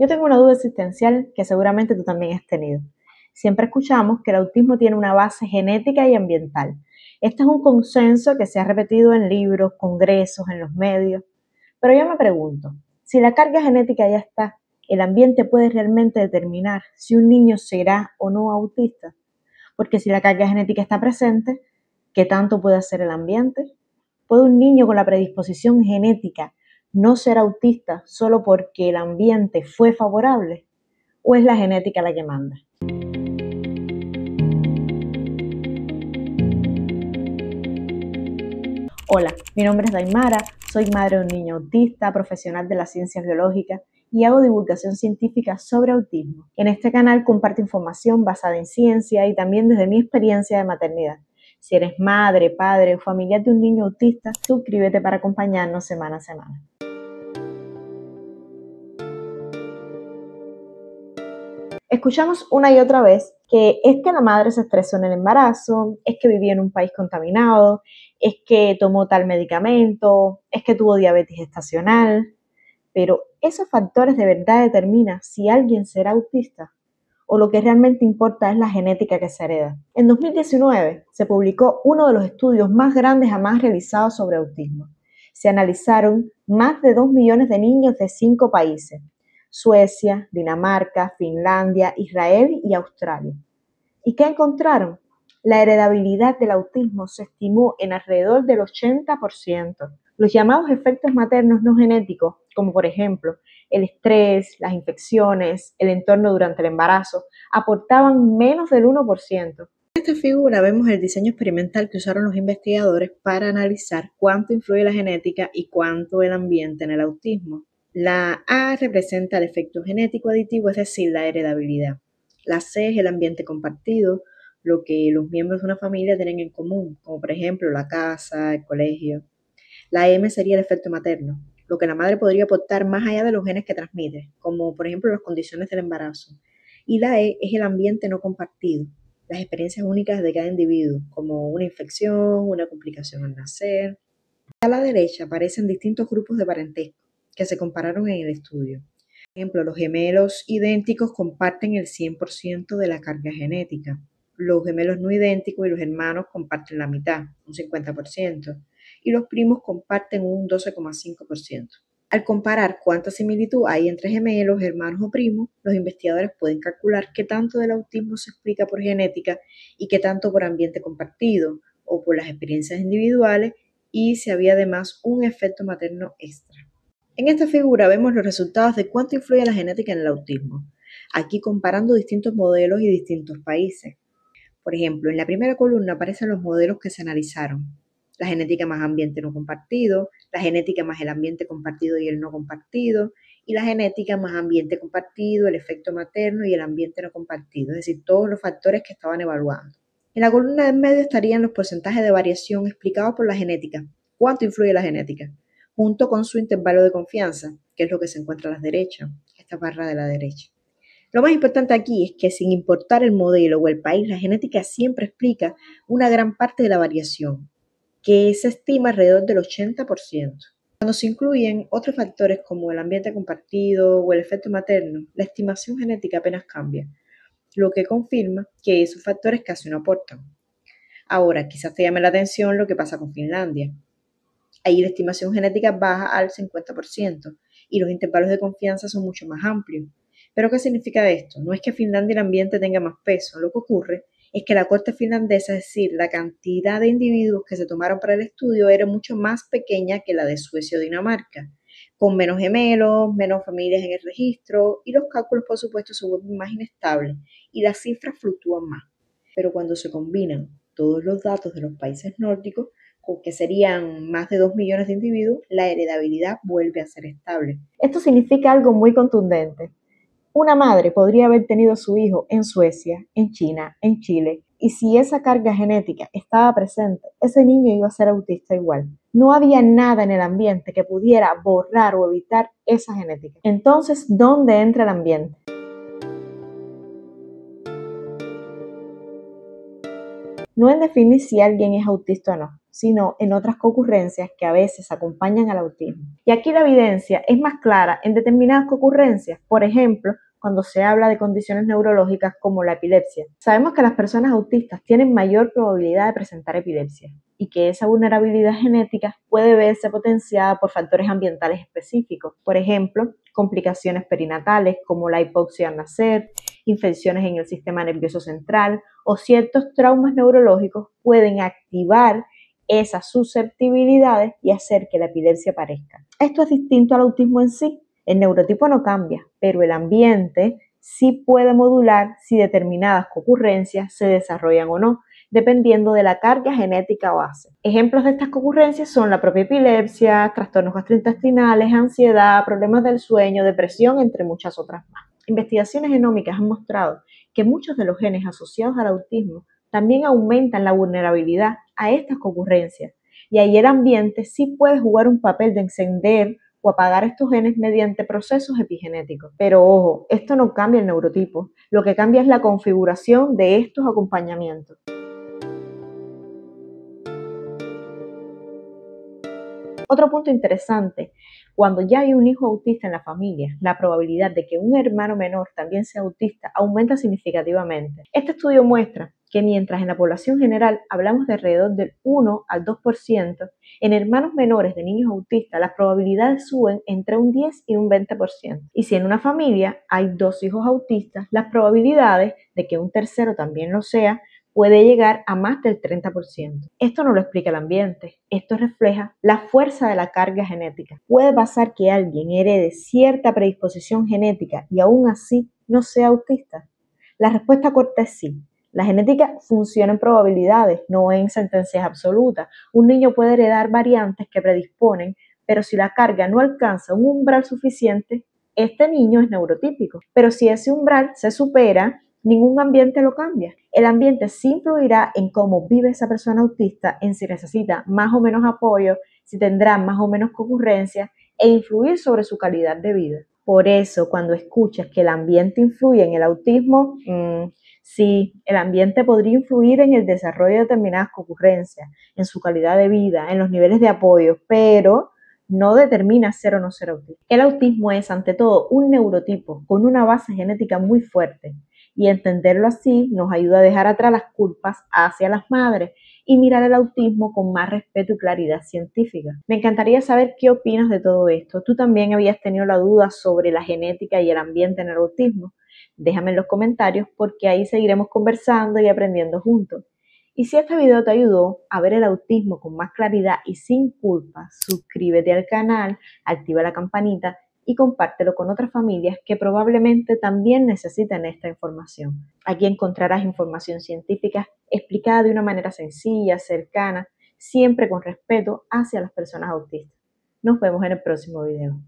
Yo tengo una duda existencial que seguramente tú también has tenido. Siempre escuchamos que el autismo tiene una base genética y ambiental. Este es un consenso que se ha repetido en libros, congresos, en los medios. Pero yo me pregunto, si la carga genética ya está, ¿el ambiente puede realmente determinar si un niño será o no autista? Porque si la carga genética está presente, ¿qué tanto puede hacer el ambiente? ¿Puede un niño con la predisposición genética no ser autista solo porque el ambiente fue favorable? ¿O es la genética la que manda? Hola, mi nombre es Daimara, soy madre de un niño autista, profesional de las ciencias biológicas y hago divulgación científica sobre autismo. En este canal comparto información basada en ciencia y también desde mi experiencia de maternidad. Si eres madre, padre o familiar de un niño autista, suscríbete para acompañarnos semana a semana. Escuchamos una y otra vez que es que la madre se estresó en el embarazo, es que vivía en un país contaminado, es que tomó tal medicamento, es que tuvo diabetes gestacional, pero ¿esos factores de verdad determinan si alguien será autista? ¿O lo que realmente importa es la genética que se hereda? En 2019 se publicó uno de los estudios más grandes jamás realizados sobre autismo. Se analizaron más de 2 millones de niños de 5 países: Suecia, Dinamarca, Finlandia, Israel y Australia. ¿Y qué encontraron? La heredabilidad del autismo se estimó en alrededor del 80%. Los llamados efectos maternos no genéticos, como por ejemplo el estrés, las infecciones, el entorno durante el embarazo, aportaban menos del 1%. En esta figura vemos el diseño experimental que usaron los investigadores para analizar cuánto influye la genética y cuánto el ambiente en el autismo. La A representa el efecto genético aditivo, es decir, la heredabilidad. La C es el ambiente compartido, lo que los miembros de una familia tienen en común, como por ejemplo la casa, el colegio. La M sería el efecto materno, lo que la madre podría aportar más allá de los genes que transmite, como por ejemplo las condiciones del embarazo. Y la E es el ambiente no compartido, las experiencias únicas de cada individuo, como una infección, una complicación al nacer. A la derecha aparecen distintos grupos de parentesco que se compararon en el estudio. Por ejemplo, los gemelos idénticos comparten el 100% de la carga genética. Los gemelos no idénticos y los hermanos comparten la mitad, un 50%, y los primos comparten un 12,5%. Al comparar cuánta similitud hay entre gemelos, hermanos o primos, los investigadores pueden calcular qué tanto del autismo se explica por genética y qué tanto por ambiente compartido o por las experiencias individuales, y si había además un efecto materno extra. En esta figura vemos los resultados de cuánto influye la genética en el autismo, aquí comparando distintos modelos y distintos países. Por ejemplo, en la primera columna aparecen los modelos que se analizaron: la genética más ambiente no compartido, la genética más el ambiente compartido y el no compartido, y la genética más ambiente compartido, el efecto materno y el ambiente no compartido, es decir, todos los factores que estaban evaluando. En la columna de en medio estarían los porcentajes de variación explicados por la genética. ¿Cuánto influye la genética? Junto con su intervalo de confianza, que es lo que se encuentra a la derecha, esta barra de la derecha. Lo más importante aquí es que, sin importar el modelo o el país, la genética siempre explica una gran parte de la variación, que se estima alrededor del 80%. Cuando se incluyen otros factores como el ambiente compartido o el efecto materno, la estimación genética apenas cambia, lo que confirma que esos factores casi no aportan. Ahora, quizás te llame la atención lo que pasa con Finlandia. Ahí la estimación genética baja al 50% y los intervalos de confianza son mucho más amplios. ¿Pero qué significa esto? No es que Finlandia el ambiente tenga más peso, lo que ocurre es que la corte finlandesa, es decir, la cantidad de individuos que se tomaron para el estudio, era mucho más pequeña que la de Suecia o Dinamarca, con menos gemelos, menos familias en el registro, y los cálculos, por supuesto, se vuelven más inestables y las cifras fluctúan más. Pero cuando se combinan todos los datos de los países nórdicos, que serían más de 2 millones de individuos, la heredabilidad vuelve a ser estable. Esto significa algo muy contundente. Una madre podría haber tenido a su hijo en Suecia, en China, en Chile, y si esa carga genética estaba presente, ese niño iba a ser autista igual. No había nada en el ambiente que pudiera borrar o evitar esa genética. Entonces, ¿dónde entra el ambiente? No en definir si alguien es autista o no, sino en otras concurrencias que a veces acompañan al autismo. Y aquí la evidencia es más clara en determinadas concurrencias, por ejemplo, cuando se habla de condiciones neurológicas como la epilepsia. Sabemos que las personas autistas tienen mayor probabilidad de presentar epilepsia y que esa vulnerabilidad genética puede verse potenciada por factores ambientales específicos, por ejemplo, complicaciones perinatales como la hipoxia al nacer, infecciones en el sistema nervioso central o ciertos traumas neurológicos pueden activar esas susceptibilidades y hacer que la epilepsia aparezca. Esto es distinto al autismo en sí. El neurotipo no cambia, pero el ambiente sí puede modular si determinadas concurrencias se desarrollan o no, dependiendo de la carga genética base. Ejemplos de estas concurrencias son la propia epilepsia, trastornos gastrointestinales, ansiedad, problemas del sueño, depresión, entre muchas otras más. Investigaciones genómicas han mostrado que muchos de los genes asociados al autismo también aumentan la vulnerabilidad a estas concurrencias, y ahí el ambiente sí puede jugar un papel de encender o apagar estos genes mediante procesos epigenéticos. Pero ojo, esto no cambia el neurotipo, lo que cambia es la configuración de estos acompañamientos. Otro punto interesante, cuando ya hay un hijo autista en la familia, la probabilidad de que un hermano menor también sea autista aumenta significativamente. Este estudio muestra que mientras en la población general hablamos de alrededor del 1 al 2%, en hermanos menores de niños autistas las probabilidades suben entre un 10 y un 20%. Y si en una familia hay 2 hijos autistas, las probabilidades de que un tercero también lo sea puede llegar a más del 30%. Esto no lo explica el ambiente, esto refleja la fuerza de la carga genética. Puede pasar que alguien herede cierta predisposición genética y aún así no sea autista. La respuesta corta es sí. La genética funciona en probabilidades, no en sentencias absolutas. Un niño puede heredar variantes que predisponen, pero si la carga no alcanza un umbral suficiente, este niño es neurotípico. Pero si ese umbral se supera, ningún ambiente lo cambia. El ambiente sí influirá en cómo vive esa persona autista, en si necesita más o menos apoyo, si tendrá más o menos concurrencias e influir sobre su calidad de vida. Por eso, cuando escuchas que el ambiente influye en el autismo, sí, el ambiente podría influir en el desarrollo de determinadas concurrencias, en su calidad de vida, en los niveles de apoyo, pero no determina ser o no ser autista. El autismo es, ante todo, un neurotipo con una base genética muy fuerte, y entenderlo así nos ayuda a dejar atrás las culpas hacia las madres y mirar el autismo con más respeto y claridad científica. Me encantaría saber qué opinas de todo esto. ¿Tú también habías tenido la duda sobre la genética y el ambiente en el autismo? Déjame en los comentarios porque ahí seguiremos conversando y aprendiendo juntos. Y si este video te ayudó a ver el autismo con más claridad y sin culpa, suscríbete al canal, activa la campanita y compártelo con otras familias que probablemente también necesiten esta información. Aquí encontrarás información científica explicada de una manera sencilla, cercana, siempre con respeto hacia las personas autistas. Nos vemos en el próximo video.